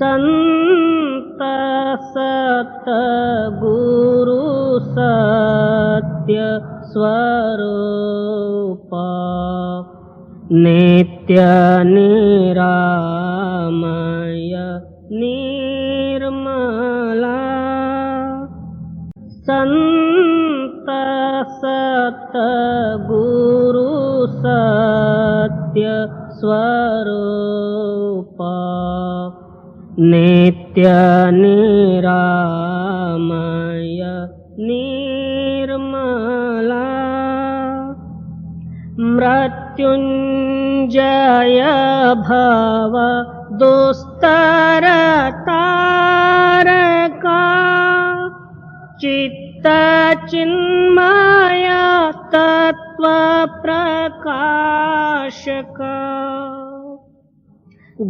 संत सतगुरु सत्य स्वरूप नित्य निरामय निर्मला संत सतगुरु सत्य स्वरूप नित्य निरामय निर्मला मृत्युंजय भव दुस्तर तारका चित्त चिन्मय तत्व प्रकाशका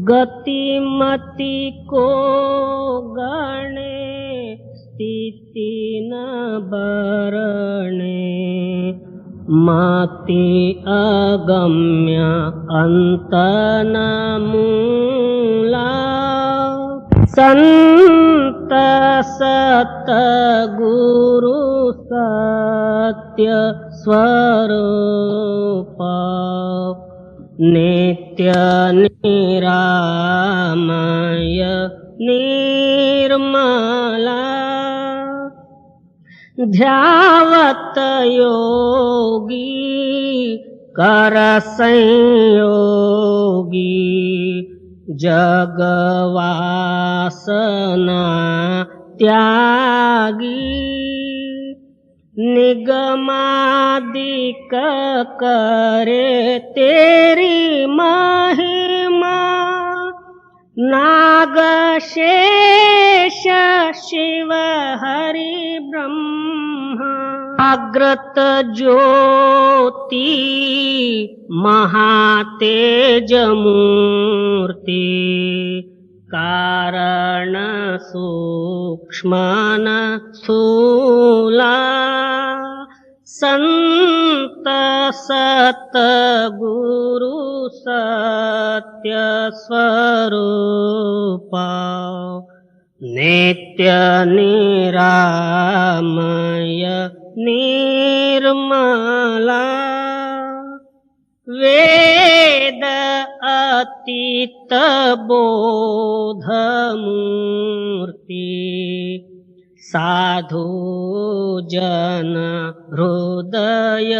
गतिमति को गणे स्थिति न बरणे मति अगम्य अंत न मूला संत सतगुरु सत्य स्वरूप नित्य निरामय निर्मला ध्यावत योगी कर संयोगी जगवासना त्यागी निगमादिक करे तेरी महिमा नाग शेष शिव हरि ब्रह्मा अग्रत ज्योति महातेज मूर्ति कारण सूक्ष्मन स्थूला संत सतगुरु सत्य स्वरूप नित्य निरामय निर्मला वेद अतीत बोध मूर्ति साधु जन हृदय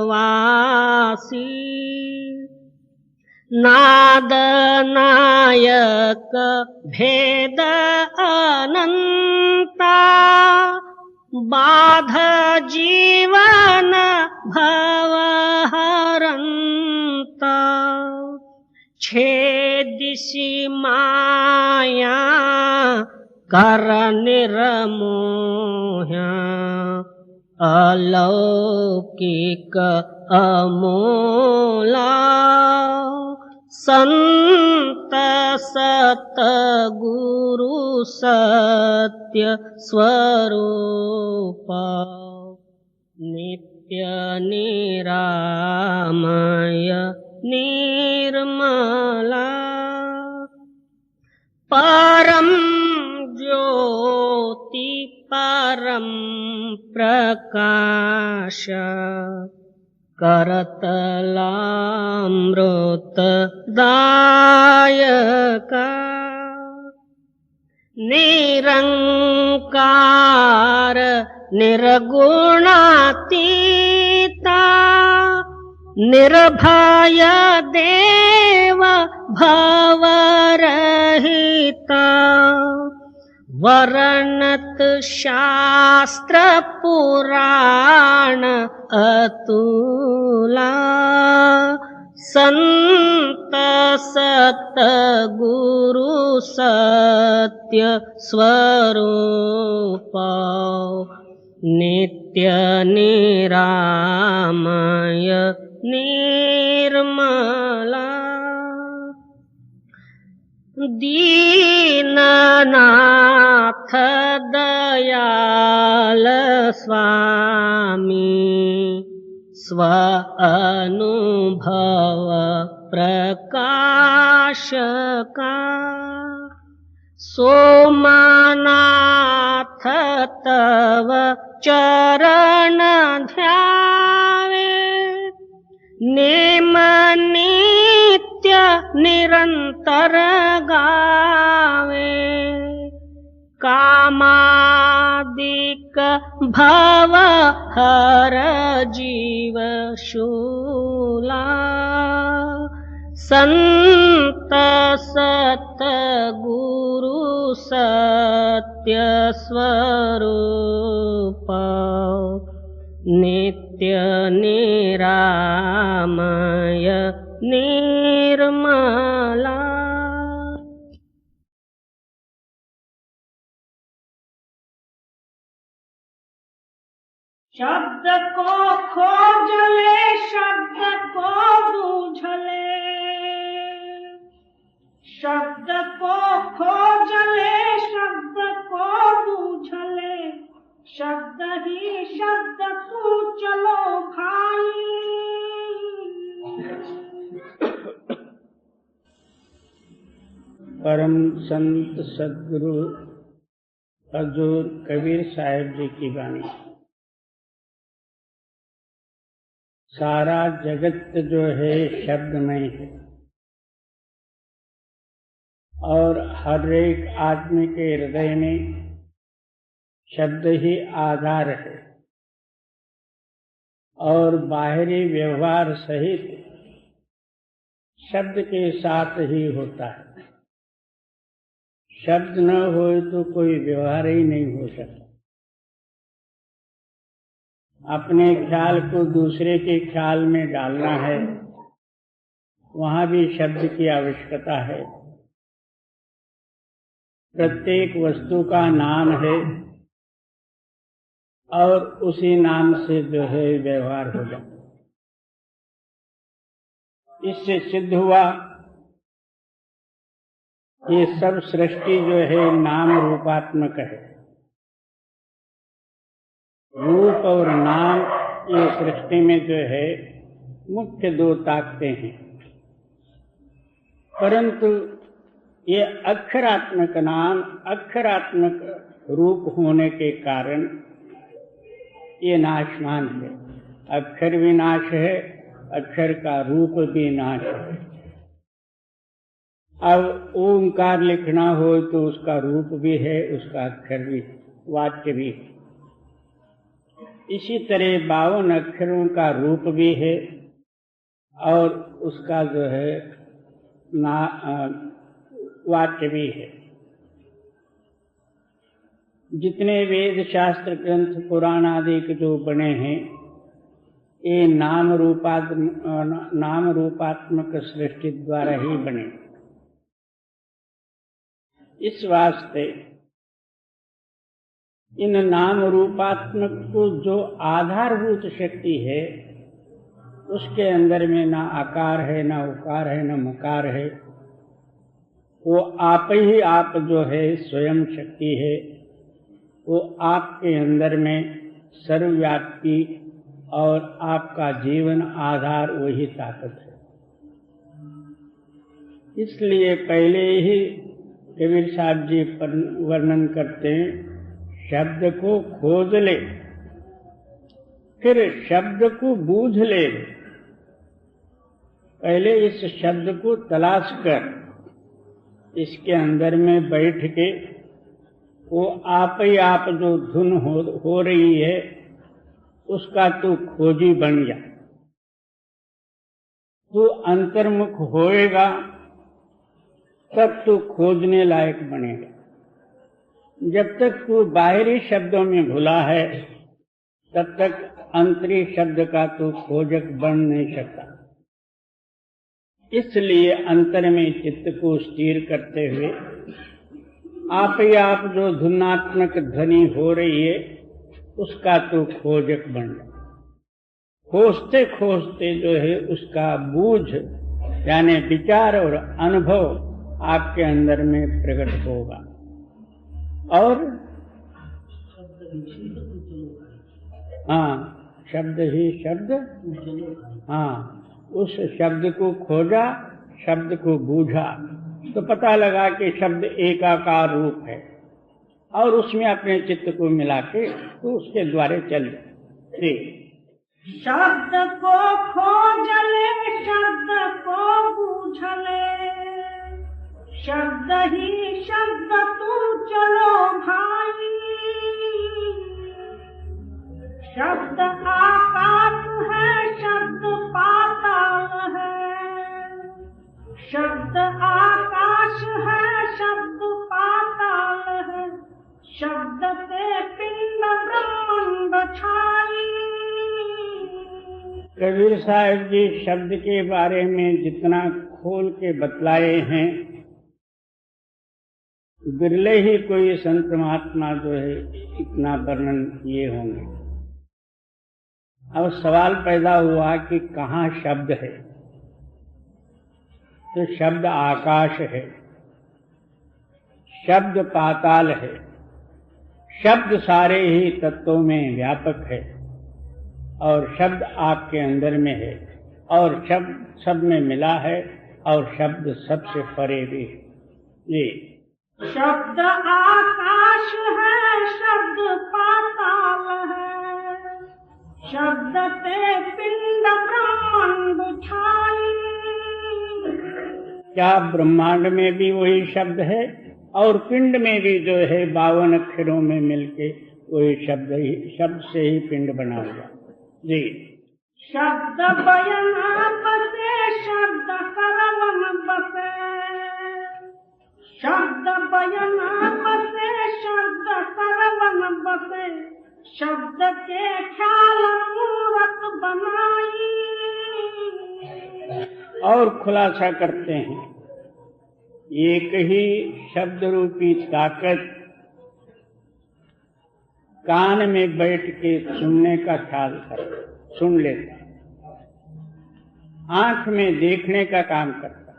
वासी नाद नायक भेद अनंता बाध जीवन भव हरंता छेदिसि माया कर निर्मोह्या अलौकिक अमोला संत सतगुरु सत्य स्वरूप नित्य निरामय निर्मला परम ज्योति परम प्रकाश करतलामृत दायका निरंकार निर्गुणातीता निर्भय देव भवरहिता वर्णत शास्त्र पुराण अतुला संत सतगुरु सत्य स्वरूप नित्य निरामय निर्मला दीननाथ दयाल स्वामी स्व अनुभव प्रकाश का सोमनाथ तव चरण ध्यावे नेम नित्य निरंतर गावे कामादिक भव हर जीव शूला संत सत गुरु सत्य स्वरूप नित्य निरामय निर्मला। शब्द को खोज ले, शब्द को बूझ ले, शब्द को खोज ले, शब्द को बूझ ले, शब्द ही शब्द को चलो भाई। परम संत सदगुरु हजूर कबीर साहिब जी की वाणी। सारा जगत जो है शब्दमय है और हर एक आदमी के हृदय में शब्द ही आधार है और बाहरी व्यवहार सहित शब्द के साथ ही होता है। शब्द न हो तो कोई व्यवहार ही नहीं हो सकता। अपने ख्याल को दूसरे के ख्याल में डालना है, वहां भी शब्द की आवश्यकता है। प्रत्येक वस्तु का नाम है और उसी नाम से जो है व्यवहार हो जाता। इससे सिद्ध हुआ ये सब सृष्टि जो है नाम रूपात्मक है। रूप और नाम ये सृष्टि में जो है मुख्य दो ताकतें हैं, परंतु ये अक्षरात्मक नाम अक्षरात्मक रूप होने के कारण ये नाशवान है। अक्षर भी नाश है, अक्षर का रूप भी नाश है। अब ओंकार लिखना हो तो उसका रूप भी है, उसका अक्षर भी, वाच्य भी है। इसी तरह 52 अक्षरों का रूप भी है और उसका जो है वाच्य भी है। जितने वेद शास्त्र ग्रंथ पुराण आदि के जो बने हैं ये नाम रूपात्मक सृष्टि द्वारा ही बने। इस वास्ते इन नाम रूपात्मक को जो आधारभूत शक्ति है उसके अंदर में ना आकार है, ना उकार है, ना मकार है। वो आप ही आप जो है स्वयं शक्ति है। वो आपके अंदर में सर्वव्यापी और आपका जीवन आधार वही ताकत है। इसलिए पहले ही कबीर साहब जी वर्णन करते हैं, शब्द को खोज ले, फिर शब्द को बूझ ले। पहले इस शब्द को तलाश कर, इसके अंदर में बैठ के वो आप ही आप जो धुन हो रही है उसका तू खोजी बन जा। तू अंतर्मुख होएगा तब तू खोजने लायक बनेगा। जब तक तू बाहरी शब्दों में भुला है तब तक अंतरी शब्द का तू खोजक बन नहीं सकता। इसलिए अंतर में चित्त को स्थिर करते हुए आप ही आप जो धुनात्मक ध्वनि हो रही है उसका तो खोजक बन जा। खोजते खोजते जो है उसका बूझ यानी विचार और अनुभव आपके अंदर में प्रकट होगा। और हाँ, शब्द ही शब्द, हाँ, उस शब्द को खोजा, शब्द को बूझा, तो पता लगा कि शब्द एकाकार रूप है और उसमें अपने चित्त को मिला के तो उसके द्वारे चल जाए। शब्द को खोजले, शब्द को बूझले, शब्द ही शब्द तू चलो भाई। शब्द आकाश है, शब्द पाताल है। शब्द आकाश है, शब्द पाताल है। शब्द से पिंड ब्रह्मांड छाई। कबीर साहब जी शब्द के बारे में जितना खोल के बतलाए हैं, बिरले ही कोई संत महात्मा जो है इतना वर्णन किए होंगे। अब सवाल पैदा हुआ कि कहाँ शब्द है, तो शब्द आकाश है, शब्द पाताल है, शब्द सारे ही तत्वों में व्यापक है और शब्द आपके अंदर में है और शब्द सब में मिला है और शब्द सबसे परे भी है। जी, शब्द आकाश है, शब्द पाताल है। शब्द से पिंड ब्रह्मांड छाई। क्या ब्रह्मांड में भी वही शब्द है और पिंड में भी जो है 52 अक्षरों में मिलके वही शब्द से ही पिंड बना हुआ। जी, शब्द बयन बसे, शब्द करवन बसे। शब्द बयन बसे, शब्द करवन बसे। शब्द के ख्याल मूरत बनाई। और खुलासा करते हैं, एक ही शब्द रूपी ताकत कान में बैठ के सुनने का ख्याल कर सुन लेता, आंख में देखने का काम करता,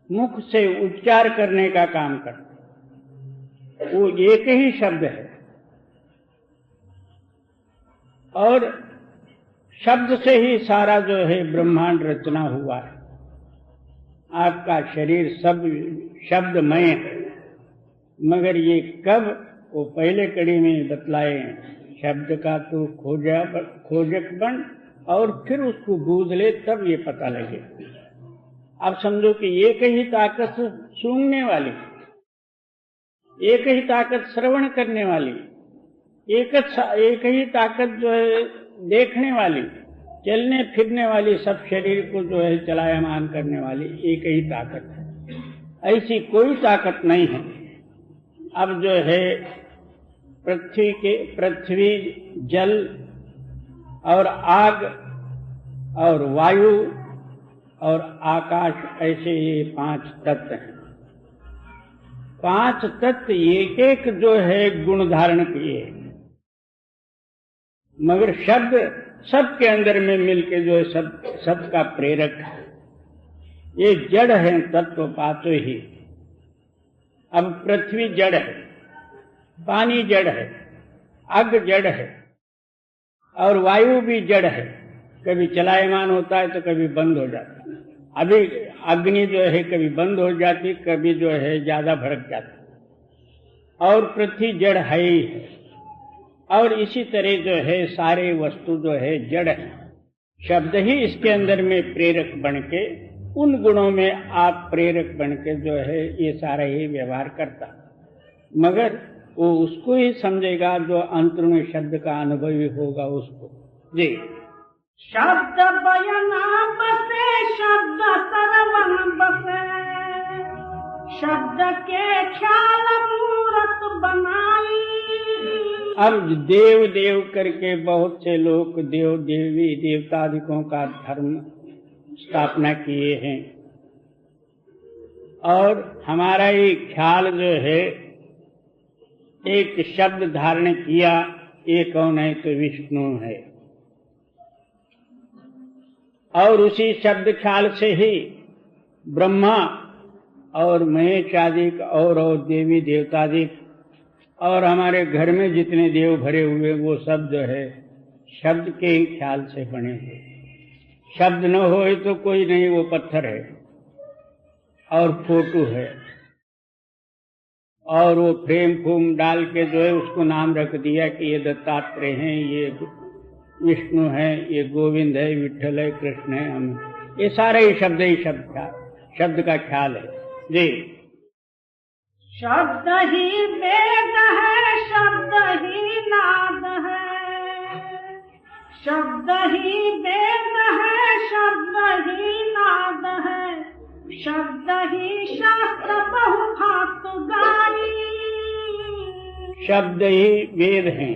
मुख से उच्चार करने का काम करता। वो एक ही शब्द है और शब्द से ही सारा जो है ब्रह्मांड रचना हुआ है। आपका शरीर सब शब्दमय है, मगर ये कब, वो पहले कड़ी में बतलाए हैं, शब्द का तो खोजक बन और फिर उसको बूझ ले तब ये पता लगे। अब समझो कि एक ही ताकत सूंघने वाली, एक ही ताकत श्रवण करने वाली, एक ही ताकत जो है देखने वाली, चलने फिरने वाली, सब शरीर को जो है चलायमान करने वाली एक ही ताकत है। ऐसी कोई ताकत नहीं है। अब जो है पृथ्वी, जल और आग और वायु और आकाश, ऐसे ये 5 तत्व हैं। 5 तत्व एक एक जो है गुण धारण किए, मगर शब्द सबके अंदर में मिलके जो है सबका प्रेरक है। ये जड़ है तत्व 5 ही। अब पृथ्वी जड़ है, पानी जड़ है, अग जड़ है और वायु भी जड़ है। कभी चलायमान होता है तो कभी बंद हो जाता है। अभी अग्नि जो है कभी बंद हो जाती, कभी जो है ज्यादा भड़क जाती। और पृथ्वी जड़ है ही है। और इसी तरह जो है सारे वस्तु जो है जड़ है। शब्द ही इसके अंदर में प्रेरक बनके, उन गुणों में आप प्रेरक बनके जो है ये सारा ही व्यवहार करता, मगर वो उसको ही समझेगा जो अंतर्मुख शब्द का अनुभवी होगा उसको। जी, शब्द बयना बसे, शब्द सरवन बसे। शब्द के ख्याल मूरत बनाई। अब देव देव करके बहुत से लोग देव देवी देवतादिकों का धर्म स्थापना किए हैं और हमारा ये ख्याल जो है एक शब्द धारण किया, ये कौन है तो विष्णु है। और उसी शब्द ख्याल से ही ब्रह्मा और महेश आदि और देवी देवतादिक और हमारे घर में जितने देव भरे हुए वो सब जो है शब्द के ही ख्याल से बने हुए। शब्द न होए तो कोई नहीं, वो पत्थर है। और फोटो है, और वो फ्रेम फूम डाल के जो है उसको नाम रख दिया कि ये दत्तात्रेय हैं, ये विष्णु है, ये गोविंद है, विठ्ठल है, कृष्ण है, हम ये सारे ही शब्द का ख्याल है जी। शब्द ही वेद है, शब्द ही नाद है, शब्द ही वेद है, शब्द ही नाद है, शब्द ही शास्त्र बहुभात गाई। शब्द ही वेद हैं,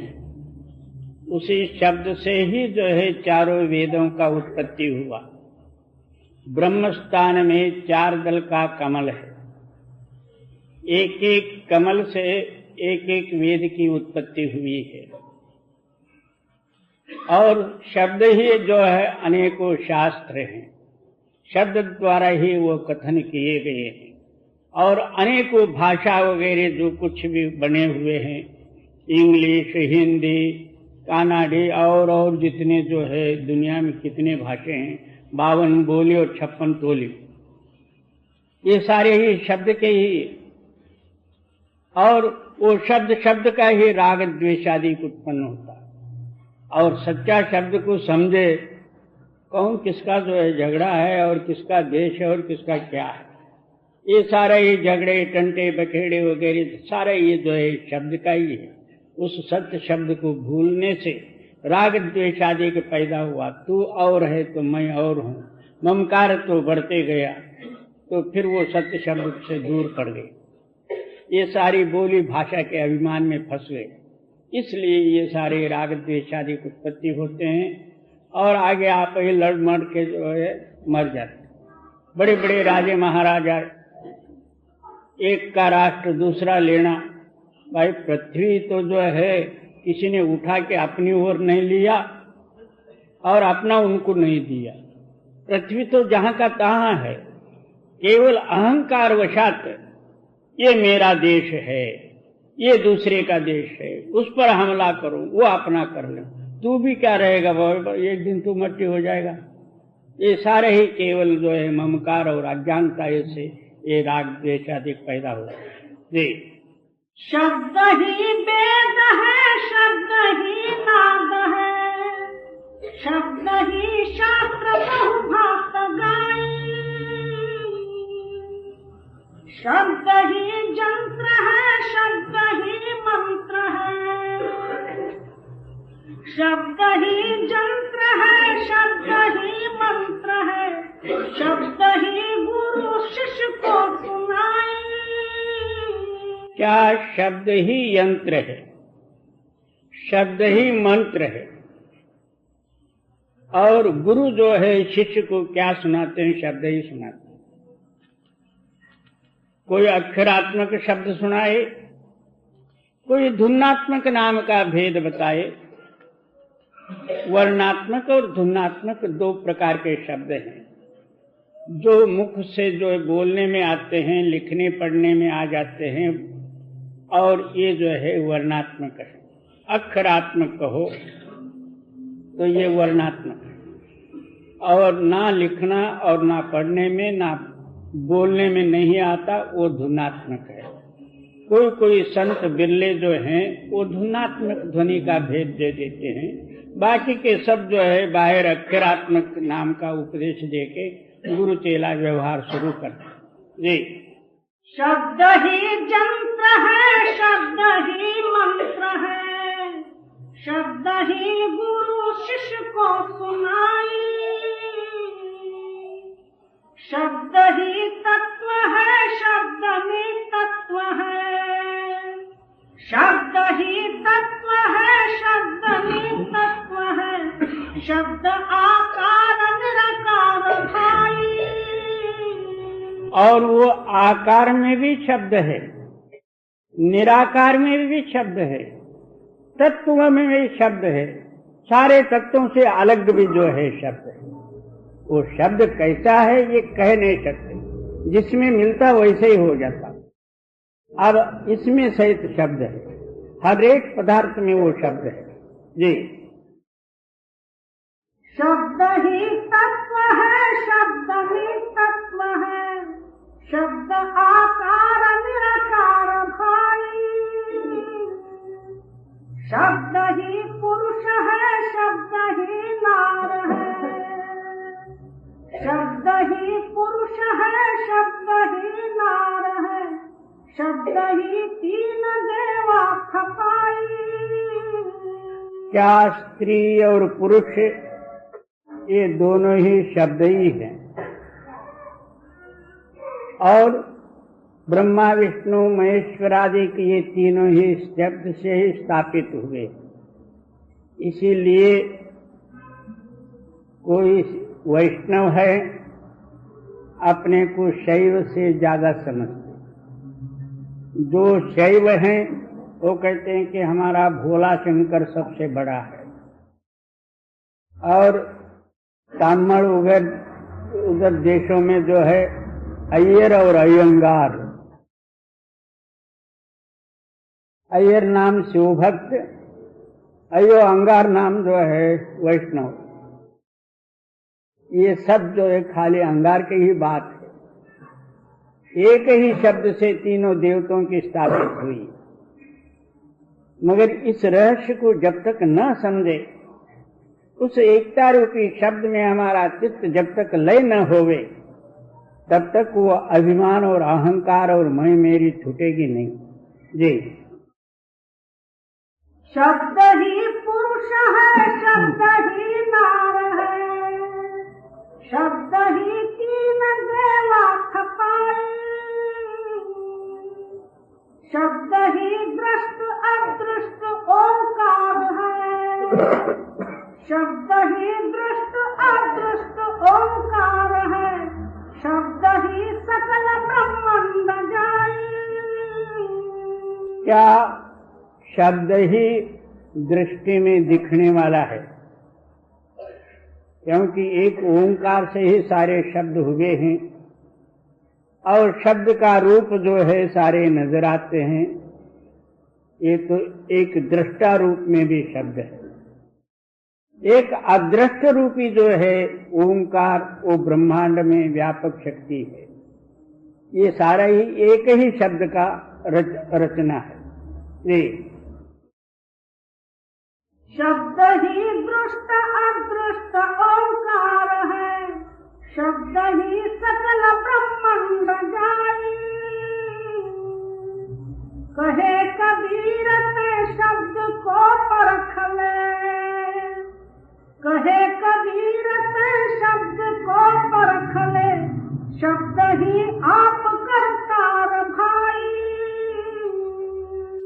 उसी शब्द से ही जो है चारों वेदों का उत्पत्ति हुआ। ब्रह्मस्थान में 4 दल का कमल है, एक एक कमल से एक एक वेद की उत्पत्ति हुई है, और शब्द ही जो है अनेकों शास्त्र हैं, शब्द द्वारा ही वो कथन किए गए हैं, और अनेकों भाषा वगैरह जो कुछ भी बने हुए हैं, इंग्लिश, हिंदी, कानाडी और जितने जो है दुनिया में कितने भाषा हैं, 52 बोली और 56 टोली, ये सारे ही शब्द के ही, और वो शब्द का ही राग द्वेष आदि उत्पन्न होता है। और सच्चा शब्द को समझे कौन किसका जो है झगड़ा है और किसका देश है और किसका क्या है, ये सारे ही झगड़े टंटे बखेड़े वगैरह सारे ये जो है शब्द का ही है। उस सत्य शब्द को भूलने से राग द्वेष आदि के पैदा हुआ, तू और है तो मैं और हूँ, ममकार तो बढ़ते गया, तो फिर वो सत्य शब्द से दूर पड़ गए, ये सारी बोली भाषा के अभिमान में फंस गए, इसलिए ये सारे राग द्वेष आदि की उत्पत्ति होते हैं, और आगे आप ही लड़ मर के जो है मर जाते। बड़े बड़े राजे महाराजा, एक का राष्ट्र दूसरा लेना, भाई पृथ्वी तो जो है किसी ने उठा के अपनी ओर नहीं लिया और अपना उनको नहीं दिया, पृथ्वी तो जहां का तहां है, केवल अहंकार वशात ये मेरा देश है, ये दूसरे का देश है, उस पर हमला करो, वो अपना कर ले, तू भी क्या रहेगा बाबा, एक दिन तू मट्टी हो जाएगा। ये सारे ही केवल जो है ममकार और अज्ञानता से ये राग द्वेष आदि पैदा हुआ जी। शब्द ही वेद है, शब्द ही नाद है, शब्द ही शास्त्र बहुभात गाई। शब्द ही जंत्र है, शब्द ही मंत्र है, शब्द ही जंत्र है, शब्द ही मंत्र है, शब्द ही गुरु शिष्य को सुनाई। क्या शब्द ही यंत्र है, शब्द ही मंत्र है, और गुरु जो है शिष्य को क्या सुनाते हैं, शब्द ही सुनाते हैं। कोई अक्षरात्मक शब्द सुनाए, कोई धुनात्मक नाम का भेद बताए। वर्णात्मक और धुनात्मक 2 प्रकार के शब्द हैं, जो मुख से जो बोलने में आते हैं, लिखने पढ़ने में आ जाते हैं, और ये जो है वर्णात्मक है। अक्षरात्मक कहो तो ये वर्णात्मक है, और ना लिखना और ना पढ़ने में ना बोलने में नहीं आता, वो धुनात्मक है। कोई कोई संत बिरले जो हैं वो धुनात्मक ध्वनि का भेद दे देते हैं, बाकी के सब जो है बाहर अक्षरात्मक नाम का उपदेश देके गुरु चेला व्यवहार शुरू करते जी। शब्द ही जंत्र है, शब्द ही मंत्र है, शब्द ही गुरु शिष्य को सुनाई। शब्द ही तत्व है, शब्द में तत्व है, शब्द ही तत्व है, शब्द में तत्व है, शब्द आकार निराकार भाई। और वो आकार में भी शब्द है, निराकार में भी शब्द है, तत्व में भी शब्द है, सारे तत्वों से अलग भी जो है शब्द है। वो शब्द कैसा है ये कह नहीं सकते, जिसमें मिलता वैसे ही हो जाता। अब इसमें सहित शब्द है, हर एक पदार्थ में वो शब्द है जी। शब्द ही तत्व है, शब्द में तत्व है, शब्द शब्द ही तीन देवा खपाई। क्या स्त्री और पुरुष ये दोनों ही शब्द ही हैं और ब्रह्मा विष्णु महेश्वर आदि के ये तीनों ही शब्द से ही स्थापित हुए। इसीलिए कोई वैष्णव है अपने को शैव से ज्यादा समझते। जो शैव हैं वो कहते हैं कि हमारा भोला शंकर सबसे बड़ा है। और तमिल उधर देशों में जो है अय्यर और अयंगार, अय्यर नाम शिवभक्त, अयो अंगार नाम जो है वैष्णव। ये सब जो है खाली अंगार की ही बात है। एक ही शब्द से तीनों देवताओं की स्थापित हुई। मगर इस रहस्य को जब तक न समझे, उस एकता रूपी शब्द में हमारा चित्त जब तक लय न होवे, तब तक वो अभिमान और अहंकार और मैं मेरी छूटेगी नहीं। जी। शब्द ही पुरुष है, शब्द ही नार है, शब्द ही तीन देवा खपाई। शब्द ही दृष्ट अदृष्ट ओंकार है, शब्द ही दृष्ट अदृष्ट ओंकार है, शब्द ही सकल ब्रह्मांड जाई। क्या शब्द ही दृष्टि में दिखने वाला है? क्योंकि एक ओंकार से ही सारे शब्द हुए हैं और शब्द का रूप जो है सारे नजर आते हैं। ये तो एक दृष्टा रूप में भी शब्द है। एक अदृष्ट रूपी जो है ओंकार, वो ब्रह्मांड में व्यापक शक्ति है। ये सारा ही एक ही शब्द का रचना है। जी। शब्द ही दृष्ट अदृष्ट ओंकार है, शब्द ही सकल ब्रह्मांड जाई। कहे कबीर ते शब्द को परख ले, कहे कबीर ते शब्द को परख ले, शब्द ही आप करतार भाई।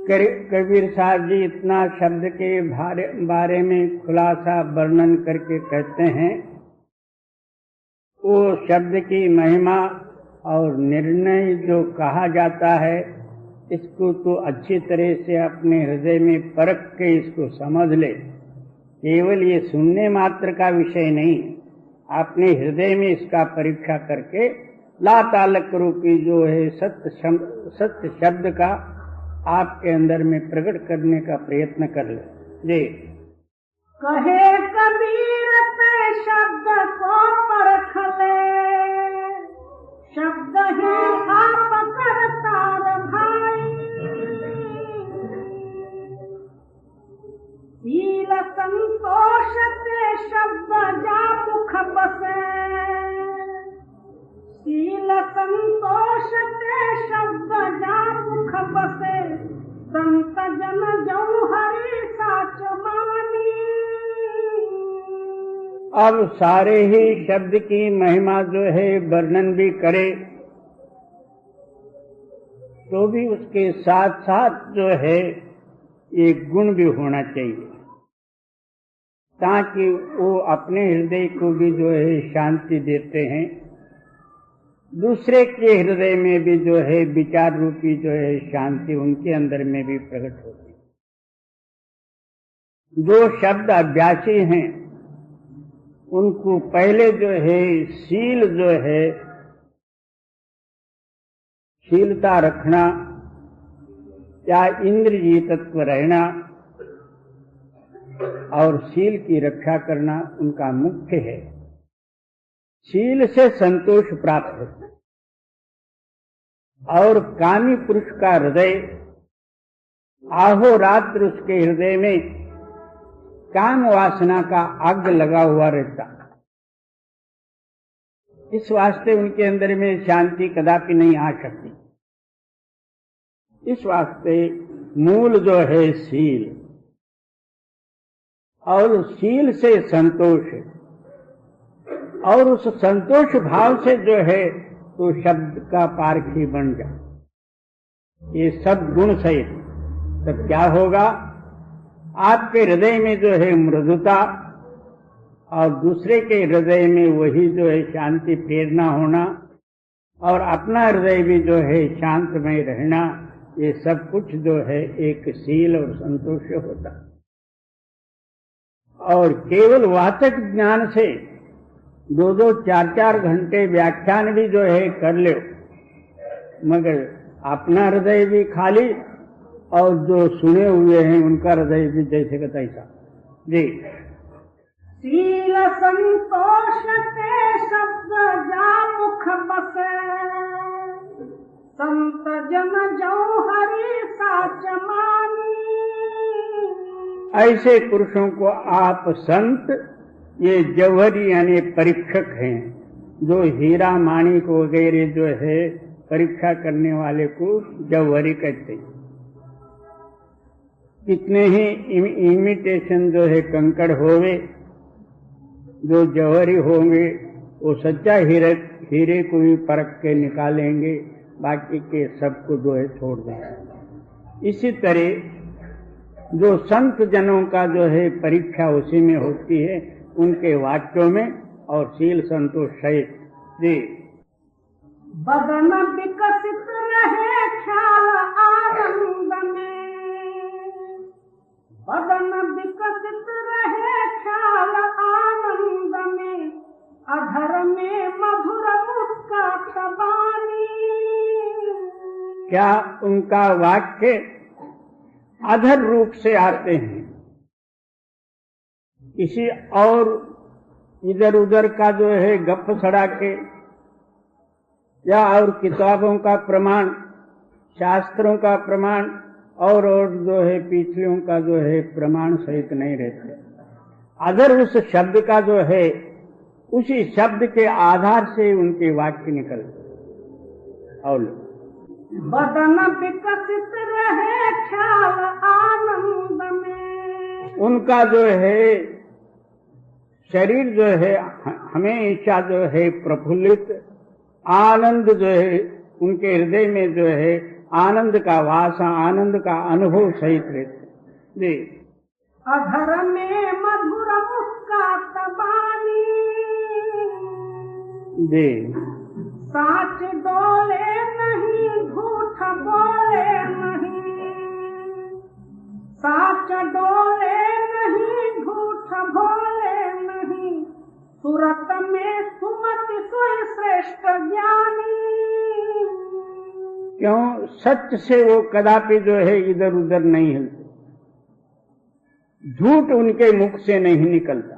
कबीर साहब जी इतना शब्द के बारे में खुलासा वर्णन करके कहते हैं, वो शब्द की महिमा और निर्णय जो कहा जाता है, इसको तो अच्छी तरह से अपने हृदय में परख के इसको समझ ले। केवल ये सुनने मात्र का विषय नहीं, अपने हृदय में इसका परीक्षा करके लातालक रूपी जो है सत्य शब्द का आपके अंदर में प्रकट करने का प्रयत्न कर ले। जी। कहे कबीर ते शब्द को परख ले, शब्द ही आप करतार भाई। शील संतोष ते शब्द जा मुख बसे, शील संतोष ते शब्द जा मुख बसे, संत जन जऊ हरि साच मानी। अब सारे ही शब्द की महिमा जो है वर्णन भी करे, तो भी उसके साथ साथ जो है एक गुण भी होना चाहिए, ताकि वो अपने हृदय को भी जो है शांति देते हैं, दूसरे के हृदय में भी जो है विचार रूपी जो है शांति उनके अंदर में भी प्रकट होती है। जो शब्द अभ्यासी हैं उनको पहले जो है शील जो है शीलता रखना या इंद्रिय तत्व रहना और शील की रक्षा करना उनका मुख्य है। शील से संतोष प्राप्त होता है और कामी पुरुष का हृदय आहोरात्र उसके हृदय में काम वासना का आग लगा हुआ रहता। इस वास्ते उनके अंदर में शांति कदापि नहीं आ सकती। इस वास्ते मूल जो है शील, और शील से संतोष है, और उस संतोष भाव से जो है तो शब्द का पारखी बन जाए, ये सब गुण सहित। तब क्या होगा, आपके हृदय में जो है मृदुता और दूसरे के हृदय में वही जो है शांति प्रेरणा होना, और अपना हृदय भी जो है शांतमय रहना, ये सब कुछ जो है एक शील और संतोष होता। और केवल वाचक ज्ञान से 2-2, 4-4 घंटे व्याख्यान भी जो है कर ले, मगर अपना हृदय भी खाली और जो सुने हुए हैं उनका हृदय भी जैसे का तैसा। जी। शील संतोष के शब्द जा मुख बसे, संत जन जो हरि साच मानी। ऐसे पुरुषों को आप संत, ये जौहरी यानी परीक्षक हैं, जो हीरा माणिक वगैरह जो है परीक्षा करने वाले को जौहरी कहते हैं। कितने ही इमिटेशन जो है कंकड़ होवे, जो जौहरी होंगे वो सच्चा हीरे को भी परख के निकालेंगे, बाकी के सबको जो है छोड़ देंगे। इसी तरह जो संत जनों का जो है परीक्षा उसी में होती है, उनके वाक्यों में और शील संतोष सहित। जी। बदन विकसित रहे ख्याल आनंद में, बदन विकसित रहे ख्याल आनंद में, अधर में मधुर मुस्कात बानी। क्या उनका वाक्य अधर रूप से आते हैं, किसी और इधर उधर का जो है गप सड़ा के या और किताबों का प्रमाण, शास्त्रों का प्रमाण और जो है पिछलियों का जो है प्रमाण सहित नहीं रहते। अगर उस शब्द का जो है उसी शब्द के आधार से उनके वाक्य निकलते। और बदन विकसित रहे ख्याल आनंद में, उनका जो है शरीर जो है हमेशा जो है प्रफुल्लित, आनंद जो है उनके हृदय में जो है आनंद का वास, आनंद का अनुभव सहित रहते। जी। अधर में मधुर मुस्कात बानी। जी। साच डोले नहीं, झूठ बोले नहीं, साच डोले नहीं, झूठ बोले नहीं, सूरत में सुमति सोई श्रेष्ठ ज्ञानी। क्यों? सच से वो कदापि जो है इधर उधर नहीं हिलते, झूठ उनके मुख से नहीं निकलता,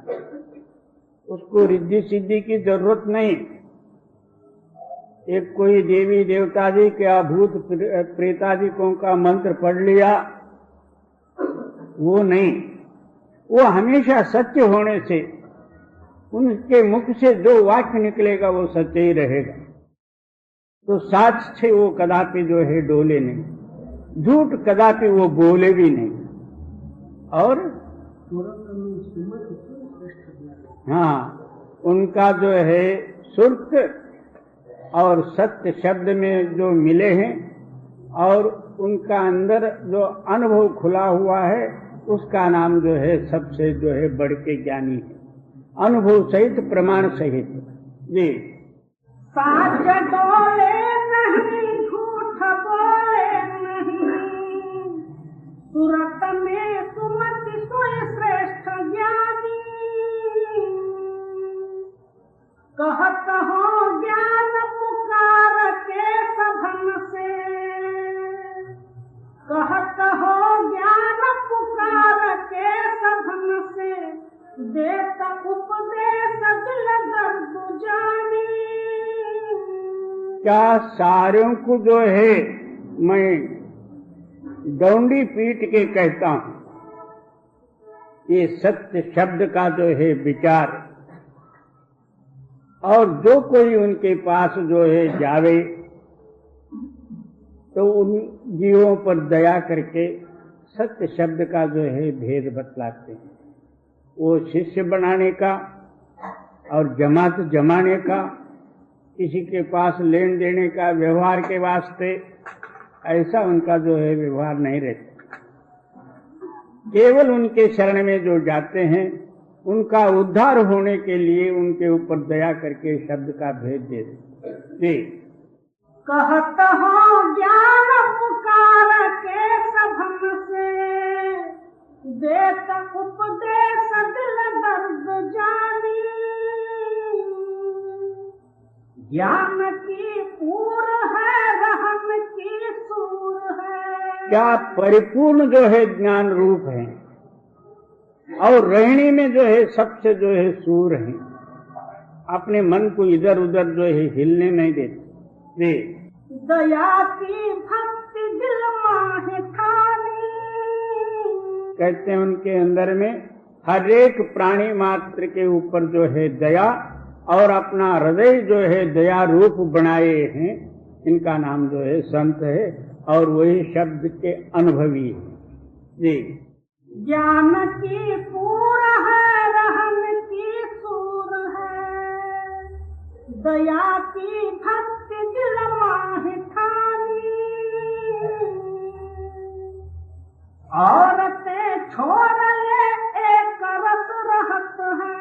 उसको रिद्धि सिद्धि की जरूरत नहीं। एक कोई देवी देवता जी के भूत प्रेतादिकों का मंत्र पढ़ लिया, वो नहीं, वो हमेशा सत्य होने से उनके मुख से जो वाक्य निकलेगा वो सत्य ही रहेगा। तो सच से वो कदापि जो है डोले नहीं, झूठ कदापि वो बोले भी नहीं। और हाँ, उनका जो है सुर्त और सत्य शब्द में जो मिले हैं और उनका अंदर जो अनुभव खुला हुआ है, उसका नाम जो है सबसे जो है बढ़ के ज्ञानी है, अनुभव सहित प्रमाण सहित। जी। साच डोले नहीं, झूठ बोले नहीं, सूरत में सुमति सोई श्रेष्ठ ज्ञानी। कहत हो ज्ञान पुकार के सभन से, कहत हो ज्ञान पुकार के सभन से, देत उपदेश दिल दर्द जानी। क्या सारों को जो है मैं डोंडी पीट के कहता हूं, ये सत्य शब्द का जो है विचार, और जो कोई उनके पास जो है जावे तो उन जीवों पर दया करके सत्य शब्द का जो है भेद बतलाते हैं। वो शिष्य बनाने का और जमात जमाने का, किसी के पास लेन देने का, व्यवहार के वास्ते ऐसा उनका जो है व्यवहार नहीं रहता। केवल उनके शरण में जो जाते हैं उनका उद्धार होने के लिए उनके ऊपर दया करके शब्द का भेद दे देते। कहत हो ज्ञान पुकार के सभन से, देत उपदेश दिल दर्द जानी। ज्ञान की पूर है रहन की सूर है। क्या परिपूर्ण जो है ज्ञान रूप है और रहने में जो है सबसे जो है सूर है। अपने मन को इधर उधर जो है हिलने नहीं देते। दया की भक्ति दिल माहे ठानी। कहते हैं उनके अंदर में हर एक प्राणी मात्र के ऊपर जो है दया और अपना हृदय जो है दया रूप बनाए हैं। इनका नाम जो है संत है और वही शब्द के अनुभवी है। जी, ज्ञान की पूर है रहन की सूर है। दया की भक्ति दिल माहे ठानी। औरतें छोड़ ले एक रस रहत है।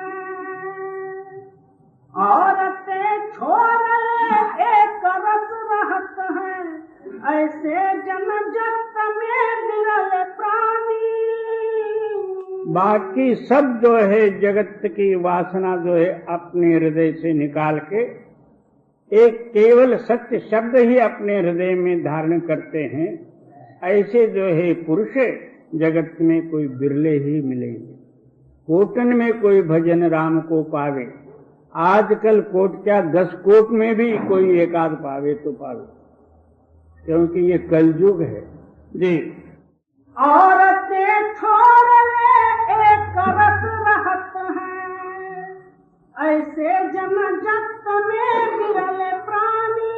औरतें छोड़ ले एक रस रहत है। ऐसे जन जगत में विरल प्राणी। बाकी सब जो है जगत की वासना जो है अपने हृदय से निकाल के एक केवल सत्य शब्द ही अपने हृदय में धारण करते हैं। ऐसे जो है पुरुष जगत में कोई बिरले ही मिलेंगे। कोटन में कोई भजन राम को पावे। आजकल कोट क्या 10 कोट में भी कोई एक आध पावे तो पावे, क्योंकि ये कलयुग है। जी, औरतें छोड़ ले एक रस रहत है। ऐसे जन जगत में विरल प्राणी।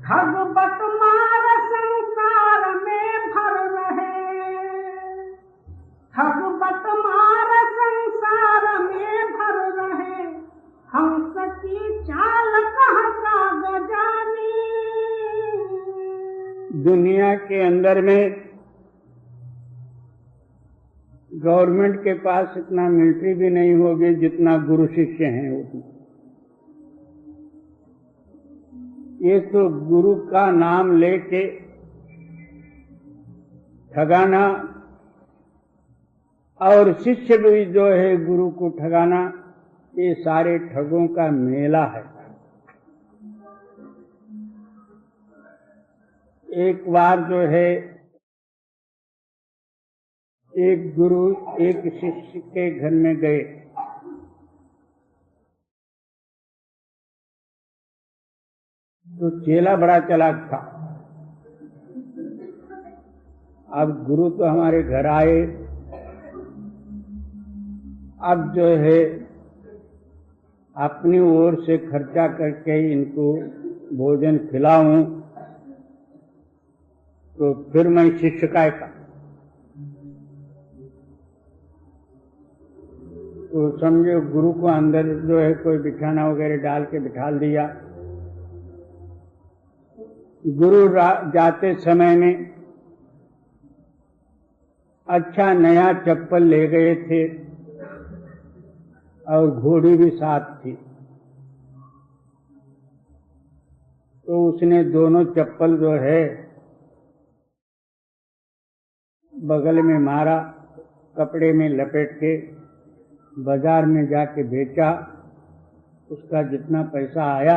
ठगबट मार संसार में भर रहे। ठगबट मार संसार में भर रहे। हंस की चाल कहाँ का जानी। दुनिया के अंदर में गवर्नमेंट के पास इतना मिलिट्री भी नहीं होगी जितना गुरु शिष्य हैं उतना। ये तो गुरु का नाम लेके ठगाना और शिष्य भी जो है गुरु को ठगाना, ये सारे ठगों का मेला है। एक बार जो है एक गुरु एक शिष्य के घर में गए। तो चेला बड़ा चालाक था। अब गुरु तो हमारे घर आए, अब जो है अपनी ओर से खर्चा करके इनको भोजन खिलाऊं तो फिर मैं शिष्य का तो समझो गुरु को अंदर जो है कोई बिछाना वगैरह डाल के बिठा दिया। गुरु जाते समय में अच्छा नया चप्पल ले गए थे और घोड़ी भी साथ थी। तो उसने दोनों चप्पल जो है बगल में मारा, कपड़े में लपेट के बाजार में जाके बेचा। उसका जितना पैसा आया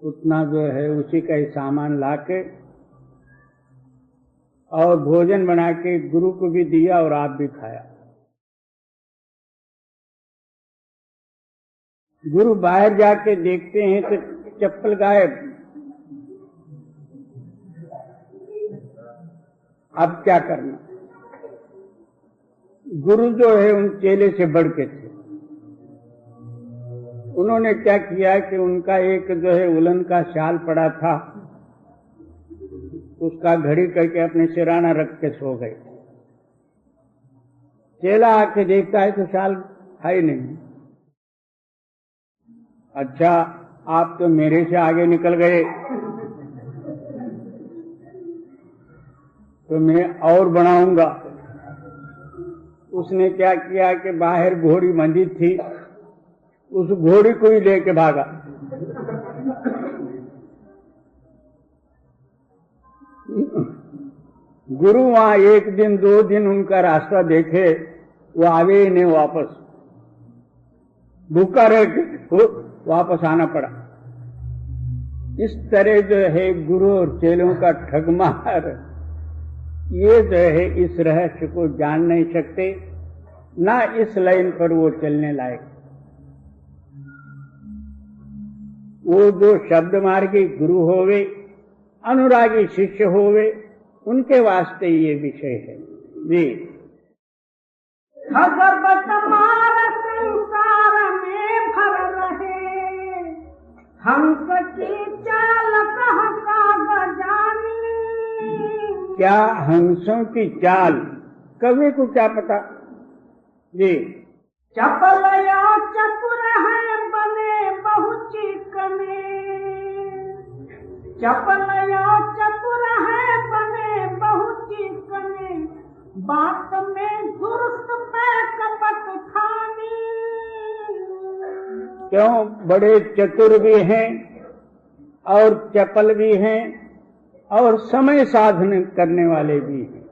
उतना जो है उसी का ही सामान लाके और भोजन बना के गुरु को भी दिया और आप भी खाया। गुरु बाहर जाके देखते हैं तो चप्पल गायब। अब क्या करना? गुरु जो है उन चेले से बढ़ के थे। उन्होंने क्या किया कि उनका एक जो है उलन का शाल पड़ा था, उसका घड़ी करके अपने सिराना रख के सो गए। चेला आके देखता है तो शाल है ही नहीं। अच्छा, आप तो मेरे से आगे निकल गए, तो मैं और बनाऊंगा। उसने क्या किया कि बाहर घोड़ी बंधी थी, उस घोड़ी को ही लेके भागा। गुरु वहां एक दिन 2 दिन उनका रास्ता देखे, वो आवे ही नहीं वापस, भूखा रह के वापस आना पड़ा। इस तरह जो है गुरु और चेलों का ठगमार, ये जो है इस रहस्य को जान नहीं सकते, ना इस लाइन पर वो चलने लायक। वो जो शब्द मार्गी गुरु होवे, अनुरागी शिष्य होवे, उनके वास्ते ये विषय है जी। भगवत मार संसार में भर रहे, हंस की चाल कह का जानी। क्या हंसों की चाल, कवि को क्या पता जी। चपल या चतुर है बने बहु चिकने, चपल या चतुर है बने बहु चिकने, बात में दुरुस्त पे कपट खानी। क्यों, बड़े चतुर भी हैं और चपल भी हैं और समय साधन करने वाले भी हैं।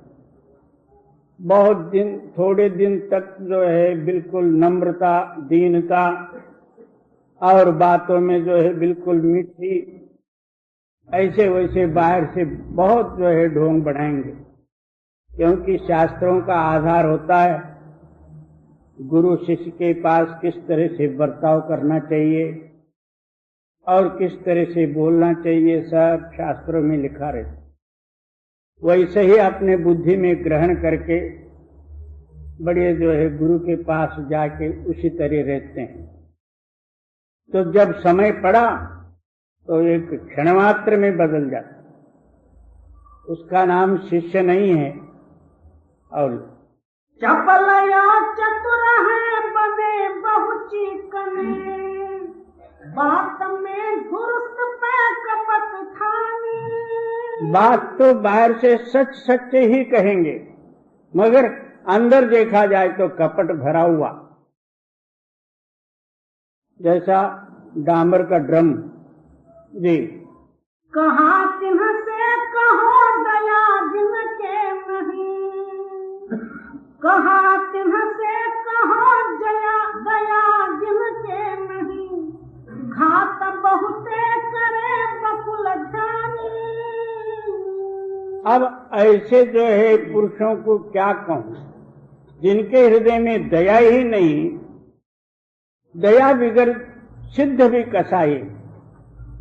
बहुत दिन, थोड़े दिन तक जो है बिल्कुल नम्रता, दीनता और बातों में जो है बिल्कुल मीठी, ऐसे वैसे बाहर से बहुत जो है ढोंग बढ़ाएंगे। क्योंकि शास्त्रों का आधार होता है गुरु शिष्य के पास किस तरह से बर्ताव करना चाहिए और किस तरह से बोलना चाहिए, सब शास्त्रों में लिखा रहता। वैसे ही अपने बुद्धि में ग्रहण करके बड़े जो है गुरु के पास जाके उसी तरह रहते हैं। तो जब समय पड़ा तो एक क्षण मात्र में बदल जाता। उसका नाम शिष्य नहीं है। और चपल या चतुर है बने बहु चिकने, बात में दुरुस्त पे कपट खानी। बात तो बाहर से सच सच ही कहेंगे, मगर अंदर देखा जाए तो कपट भरा हुआ, जैसा डामर का ड्रम जी। कहा तिन्ह से कहो दया जिनके नहीं, कहा तिन्ह से कहो दया जिनके नहीं, घात बहुते करे बकुल जानी। अब ऐसे जो है पुरुषों को क्या कहूं, जिनके हृदय में दया ही नहीं। दया बिगर सिद्ध भी कसाई।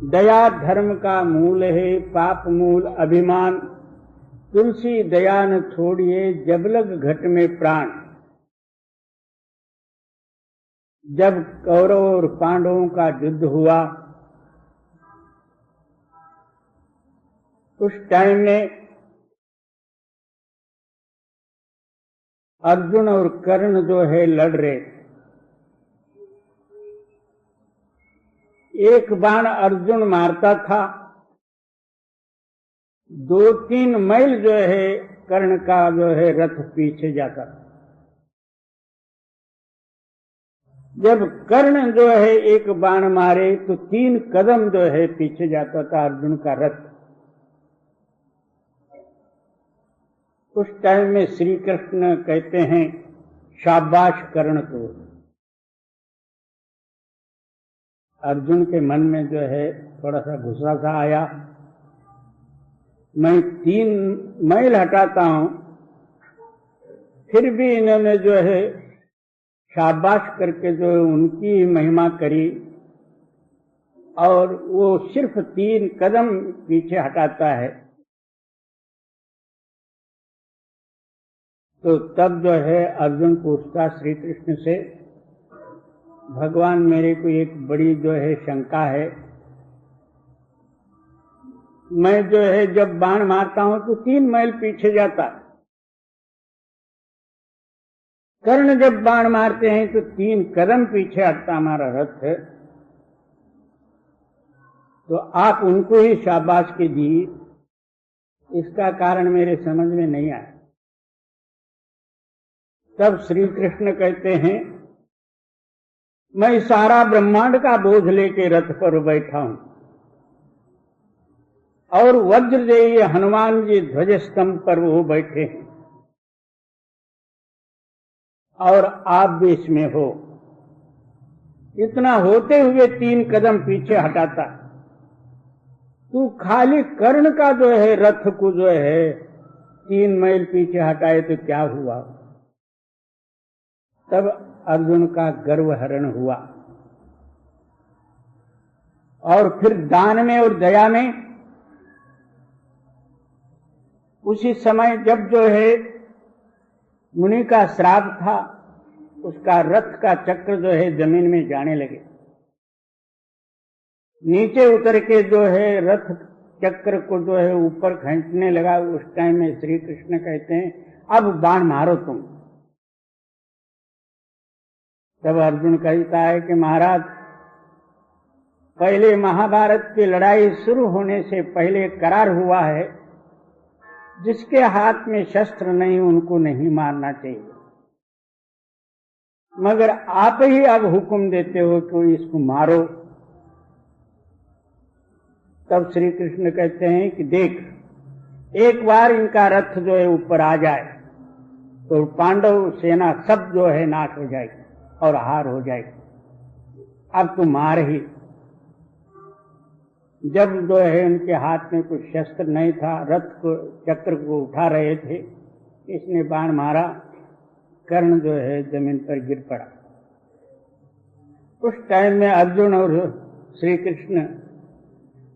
दया धर्म का मूल है, पाप मूल अभिमान। तुलसी दया न छोड़िए जब लग घट में प्राण। जब कौरव और पांडवों का युद्ध हुआ, उस टाइम में अर्जुन और कर्ण जो है लड़ रहे। एक बाण अर्जुन मारता था, 2-3 मील जो है कर्ण का जो है रथ पीछे जाता था। जब कर्ण जो है एक बाण मारे तो 3 कदम जो है पीछे जाता था अर्जुन का रथ। उस टाइम में श्री कृष्ण कहते हैं, शाबाश कर्ण को। अर्जुन के मन में जो है थोड़ा सा गुस्सा सा आया। मैं 3 मील हटाता हूं, फिर भी इन्होंने जो है शाबाश करके जो उनकी महिमा करी, और वो सिर्फ 3 कदम पीछे हटाता है। तो तब जो है अर्जुन पूछता श्री कृष्ण से भगवान मेरे को एक बड़ी जो है शंका है। मैं जो है जब बाण मारता हूं तो 3 मील पीछे जाता है। कर्ण जब बाण मारते हैं तो 3 कदम पीछे हटता हमारा रथ है। तो आप उनको ही शाबाशी दी, इसका कारण मेरे समझ में नहीं आया। तब श्री कृष्ण कहते हैं, मैं सारा ब्रह्मांड का बोझ लेके रथ पर बैठा हूं और वज्रदेही हनुमान जी ध्वज स्तंभ पर वो बैठे हैं और आप भी इसमें हो। इतना होते हुए 3 कदम पीछे हटाता, तू खाली कर्ण का जो है रथ को जो है 3 मील पीछे हटाए तो क्या हुआ। तब अर्जुन का गर्व हरण हुआ और फिर दान में और दया में उसी समय जब जो है मुनि का श्राप था, उसका रथ का चक्र जो है जमीन में जाने लगे। नीचे उतर के जो है रथ चक्र को जो है ऊपर खींचने लगा। उस टाइम में श्री कृष्ण कहते हैं, अब बाण मारो तुम। तब अर्जुन कहता है कि महाराज, पहले महाभारत की लड़ाई शुरू होने से पहले करार हुआ है, जिसके हाथ में शस्त्र नहीं उनको नहीं मारना चाहिए, मगर आप ही अब हुक्म देते हो कि इसको मारो। तब श्री कृष्ण कहते हैं कि देख, एक बार इनका रथ जो है ऊपर आ जाए तो पांडव सेना सब जो है नाश हो जाएगी और हार हो जाएगी। अब तू मार ही। जब जो है उनके हाथ में कुछ शस्त्र नहीं था, रथ को चक्र को उठा रहे थे, इसने बाण मारा, कर्ण जो है जमीन पर गिर पड़ा। उस टाइम में अर्जुन और श्री कृष्ण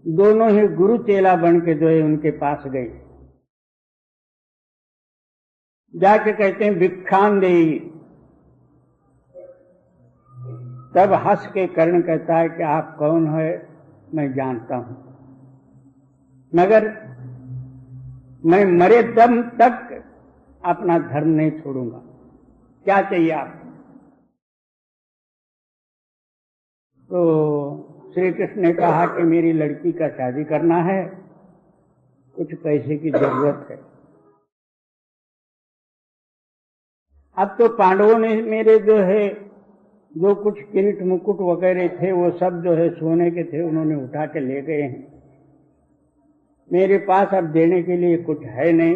दोनों ही गुरु चेला बन के जो है उनके पास गए। जाके कहते हैं भिक्षान देई। तब हंस के कर्ण कहता है कि आप कौन है, मैं जानता हूं, मगर मैं मरे दम तक अपना धर्म नहीं छोड़ूंगा। क्या चाहिए आप? तो श्री कृष्ण ने कहा कि मेरी लड़की का शादी करना है, कुछ पैसे की जरूरत है। अब तो पांडवों ने मेरे जो है जो कुछ किरीट मुकुट वगैरह थे वो सब जो है सोने के थे, उन्होंने उठा के ले गए हैं। मेरे पास अब देने के लिए कुछ है नहीं,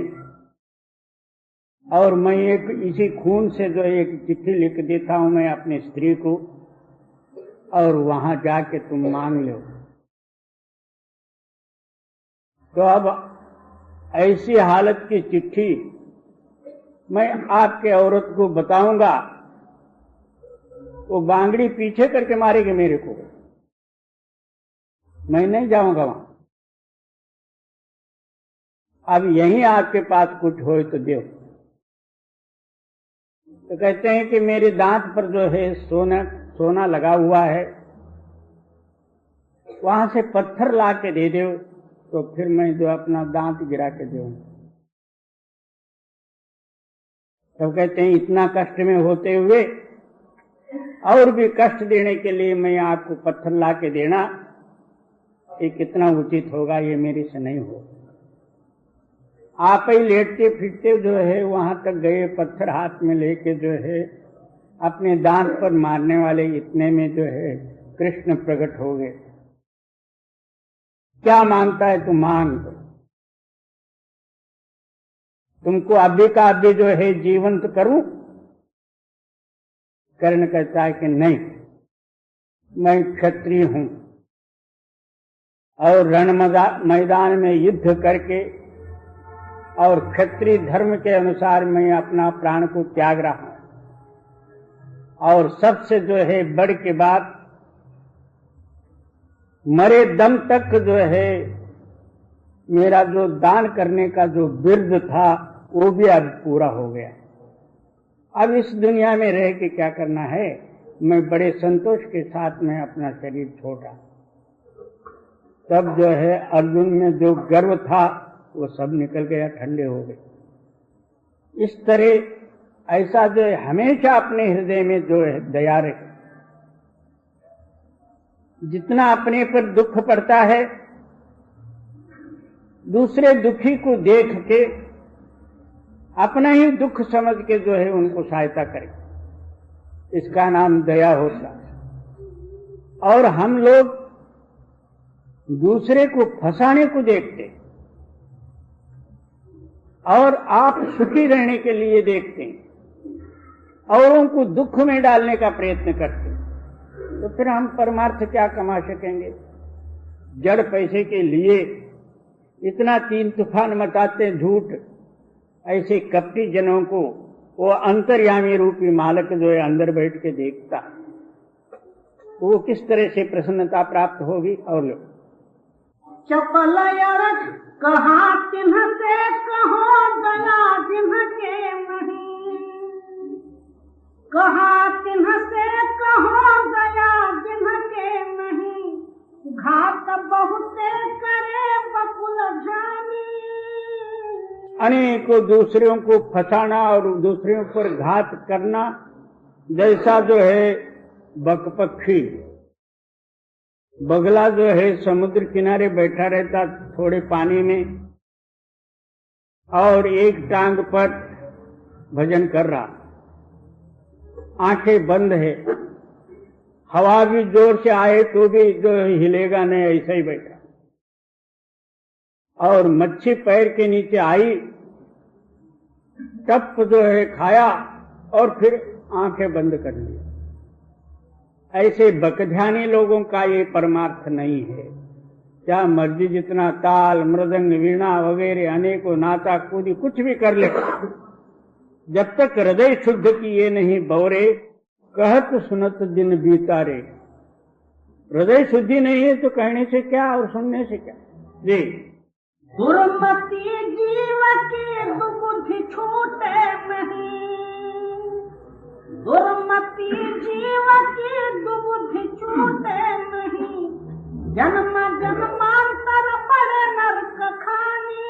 और मैं एक इसी खून से जो एक चिट्ठी लिख देता हूं मैं अपनी स्त्री को, और वहां जाके तुम मांग लो। तो अब ऐसी हालत की चिट्ठी मैं आपके औरत को बताऊंगा, वो बांगड़ी पीछे करके मारेगी मेरे को, मैं नहीं जाऊंगा वहां। अब यहीं आपके पास कुछ हो तो दो। तो कहते हैं कि मेरे दांत पर जो है सोना लगा हुआ है, वहां से पत्थर ला के दे दो, तो फिर मैं जो अपना दांत गिरा के दूं। तो कहते हैं इतना कष्ट में होते हुए और भी कष्ट देने के लिए मैं आपको पत्थर ला के देना, ये कितना उचित होगा, ये मेरे से नहीं हो। आप ही लेटते फिरते जो है वहां तक गए, पत्थर हाथ में लेके जो है अपने दांत पर मारने वाले, इतने में जो है कृष्ण प्रकट हो गए। क्या मांगता है तू मांग, तुमको अभी का अभी जो है जीवंत करूं? कर्ण कहता है कि नहीं, मैं क्षत्रिय हूं और रण मैदान में युद्ध करके और क्षत्रिय धर्म के अनुसार मैं अपना प्राण को त्याग रहा हूं, और सबसे जो है बढ़ के बात, मरे दम तक जो है मेरा जो दान करने का जो बिर्द था वो भी अब पूरा हो गया। अब इस दुनिया में रह के क्या करना है, मैं बड़े संतोष के साथ में अपना शरीर छोड़ा। तब जो है अर्जुन में जो गर्व था वो सब निकल गया, ठंडे हो गए। इस तरह ऐसा जो है हमेशा अपने हृदय में जो है दया रहे। जितना अपने पर दुख पड़ता है, दूसरे दुखी को देख के अपना ही दुख समझ के जो है उनको सहायता करें, इसका नाम दया होता है। और हम लोग दूसरे को फंसाने को देखते और आप सुखी रहने के लिए देखते हैं, औरों को दुख में डालने का प्रयत्न करते हैं, तो फिर हम परमार्थ क्या कमा सकेंगे? जड़ पैसे के लिए इतना तीन तूफान मचाते झूठ, ऐसे कपटी जनों को वो अंतर्यामी रूपी मालक जो है अंदर बैठ के देखता, वो किस तरह से प्रसन्नता प्राप्त होगी। और लो चपल अरख कहा तिन्ह से कहो दया जिन्ह के नहीं, कहा तिन्ह से कहो दया जिन्ह के नहीं, घात बहुते करे बकुल जानी। अनेकों दूसरों को फंसाना और दूसरों पर घात करना, जैसा जो है बकपक्षी बगला जो है समुद्र किनारे बैठा रहता थोड़े पानी में और एक टांग पर भजन कर रहा, आंखें बंद है, हवा भी जोर से आए तो भी जो हिलेगा नहीं, ऐसा ही बैठा। और मच्छी पैर के नीचे आई, टप जो है खाया और फिर आंखें बंद कर ली। ऐसे बकध्यानी लोगों का ये परमार्थ नहीं है। क्या मर्जी जितना ताल मृदंग वीणा वगैरह अनेकों नाचा कूदी कुछ भी कर ले, जब तक हृदय शुद्ध किए नहीं बौरे, कहत सुनत दिन बीता रे। हृदय शुद्धि नहीं है तो कहने से क्या और सुनने से क्या जी। दुर्मति जीव की दुबुद्धि छूटे नहीं, दुर्मति जीव की दुबुद्धि छूटे नहीं, जन्म जन्मांतर पड़े नरक खानी।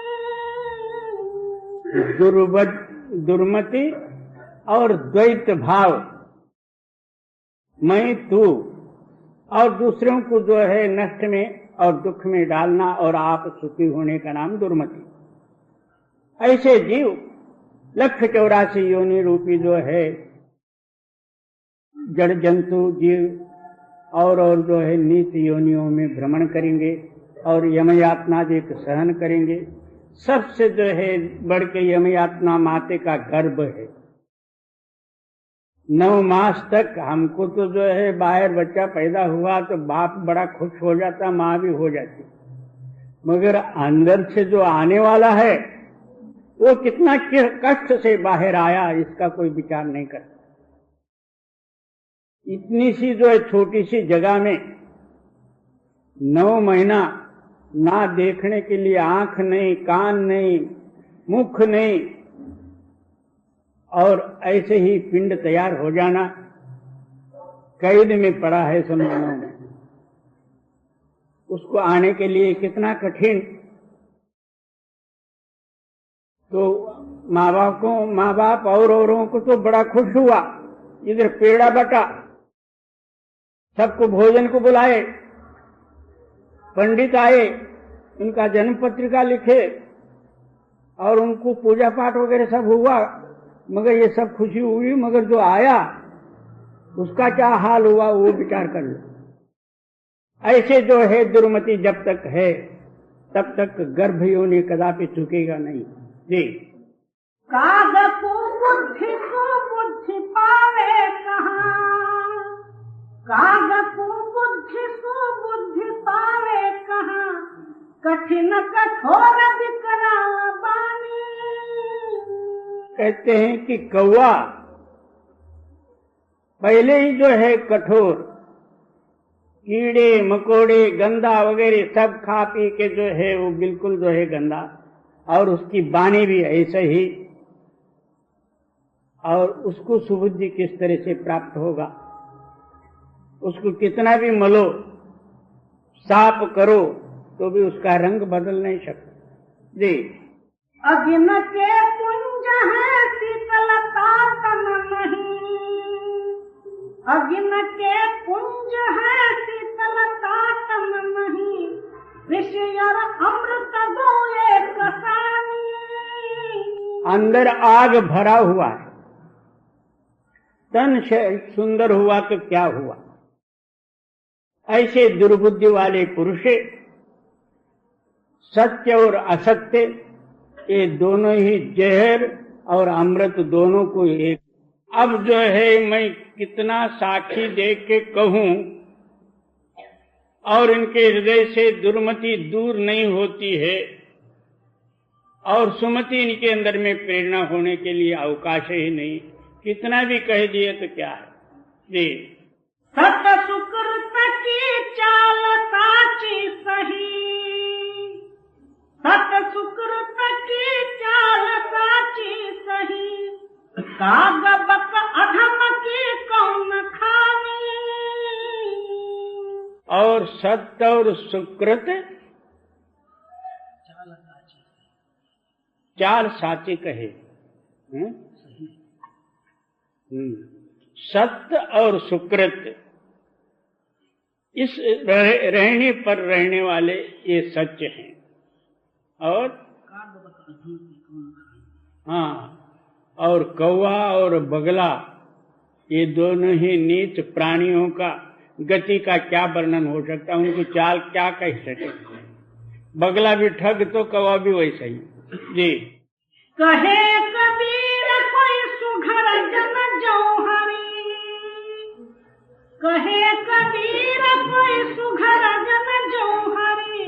दुर्मति और द्वैत भाव, मैं तू, और दूसरों को जो है नष्ट में और दुख में डालना और आप सुखी होने का नाम दुर्मति। ऐसे जीव 184 योनि रूपी जो है जड़ जंतु जीव और जो है नीच योनियों में भ्रमण करेंगे और यमयातना एक सहन करेंगे। सबसे जो है बढ़ के यमयातना माते का गर्भ है। 9 मास तक हमको तो जो है बाहर बच्चा पैदा हुआ तो बाप बड़ा खुश हो जाता, माँ भी हो जाती, मगर अंदर से जो आने वाला है वो कितना कष्ट से बाहर आया इसका कोई विचार नहीं करता। इतनी सी जो है छोटी सी जगह में 9 महीना ना देखने के लिए आंख नहीं, कान नहीं, मुख नहीं, और ऐसे ही पिंड तैयार हो जाना, कैद में पड़ा है समझानों में। उसको आने के लिए कितना कठिन। तो माँ बाप और औरों को तो बड़ा खुश हुआ, इधर पेड़ा बटा, सबको भोजन को बुलाए, पंडित आए, उनका जन्म पत्रिका लिखे और उनको पूजा पाठ वगैरह सब हुआ, मगर ये सब खुशी हुई, मगर जो आया उसका क्या हाल हुआ वो विचार कर लो। ऐसे जो है दुर्मति जब तक है तब तक गर्भ योनि कदापि चुकेगा नहीं जी। काग को बुद्धि पावे कहाँ, काग को बुद्धि पावे कहाँ, कठिन कठोर विकराल बानी। कहते हैं कि कौवा पहले ही जो है कठोर, कीड़े मकोड़े गंदा वगैरह सब खा पी के जो है वो बिल्कुल जो है गंदा, और उसकी वाणी भी ऐसे ही, और उसको सुबुद्धि किस तरह से प्राप्त होगा। उसको कितना भी मलो, साफ करो, तो भी उसका रंग बदल नहीं सकता। जी। अगिन के पुंज है शीतलता तन नहीं, अगिन के पुंज है शीतलता तन नहीं, विषय अमृत दो एक सानी। अंदर आग भरा हुआ है, तन से सुंदर हुआ तो क्या हुआ। ऐसे दुर्बुद्धि वाले पुरुष सत्य और असत्य ये दोनों ही जहर और अमृत दोनों को एक। अब जो है मैं कितना साक्षी देख के कहूं और इनके हृदय से दुर्मति दूर नहीं होती है और सुमति इनके अंदर में प्रेरणा होने के लिए अवकाश ही नहीं। कितना भी कह दिए तो क्या है। जी। सत सुकृत की चाल साची सही, सत सुकृत की चाल साची सही, कागबत अधम की कौन खानी। और सत्य और सुकृत चाल साची कहे। सत्य और सुकृत इस रहने पर रहने वाले ये सत्य हैं। और और कौवा और बगला ये दोनों ही नीच प्राणियों का गति का क्या वर्णन हो सकता है, उनकी चाल क्या कह सके। बगला भी ठग तो कौवा भी वैसा ही। जी। कहे कबीर कोई सुघर जन जौहरी, कहे कबीर कोई सुघर जन जौहरी,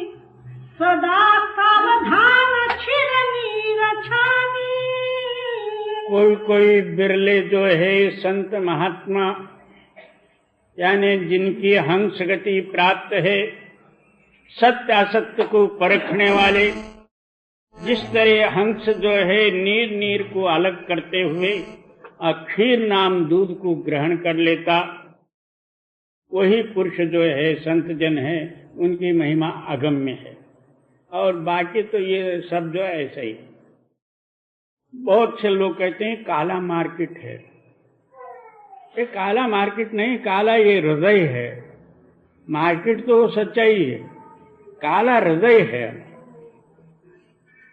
सदा सावधान छिर नीर छानी। कोई बिरले जो है संत महात्मा यानी जिनकी हंस गति प्राप्त है, सत्य असत्य को परखने वाले, जिस तरह हंस जो है नीर नीर को अलग करते हुए खीर नाम दूध को ग्रहण कर लेता, वही पुरुष जो है संत जन है, उनकी महिमा अगम्य है। और बाकी तो ये सब जो है ऐसा ही। बहुत से लोग कहते हैं काला मार्केट है। ये काला मार्केट नहीं, काला ये हृदय है। मार्केट तो सच्चाई है, काला हृदय है।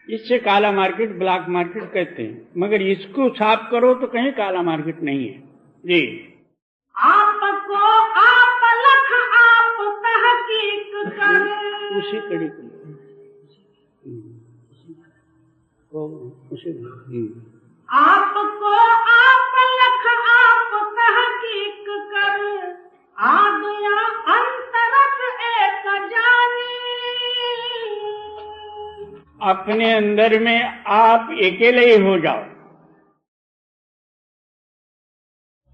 इससे काला मार्केट ब्लैक मार्केट कहते हैं, मगर इसको साफ करो तो कहीं काला मार्केट नहीं है। जी। आपको आप लख आप तहकीक कर, उसी कड़ी को आपको आप लख आप तहकीक कर, आदया अंतरस एक जानी। अपने अंदर में आप अकेले ही हो जाओ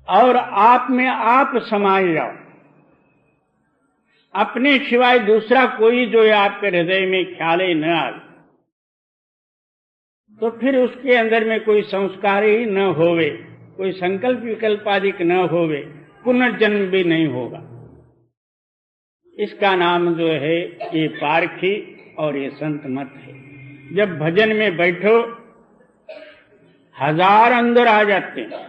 और आप में आप समा जाओ। अपने सिवाय दूसरा कोई जो है आपके हृदय में ख्याल ही न आए, तो फिर उसके अंदर में कोई संस्कार ही न होवे, कोई संकल्प विकल्प आदि न होवे, पुनर्जन्म भी नहीं होगा। इसका नाम जो है ये पारखी और ये संत मत है। जब भजन में बैठो हजार अंदर आ जाते हैं,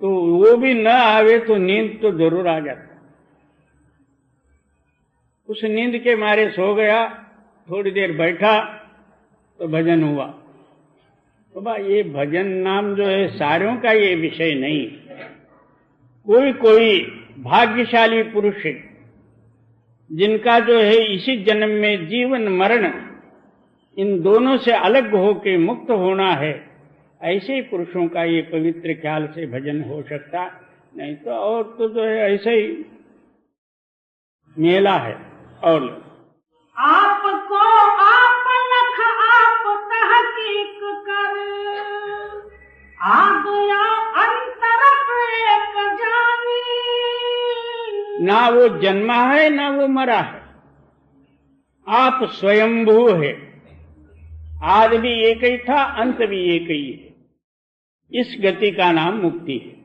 तो वो भी न आवे तो नींद तो जरूर आ जाता। उस नींद के मारे सो गया, थोड़ी देर बैठा तो भजन हुआ। तो भाई ये भजन नाम जो है सारों का ये विषय नहीं। कोई कोई भाग्यशाली पुरुष है जिनका जो है इसी जन्म में जीवन मरण इन दोनों से अलग होके मुक्त होना है, ऐसे ही पुरुषों का ये पवित्र ख्याल से भजन हो सकता, नहीं तो और तो जो है ऐसे ही मेला है। और आपको आप लख आप तहकीक कर, आगया अंतरस एक जानी। ना वो जन्मा है ना वो मरा है, आप स्वयंभू है। आदि भी एक ही था, अंत भी एक ही है। इस गति का नाम मुक्ति है।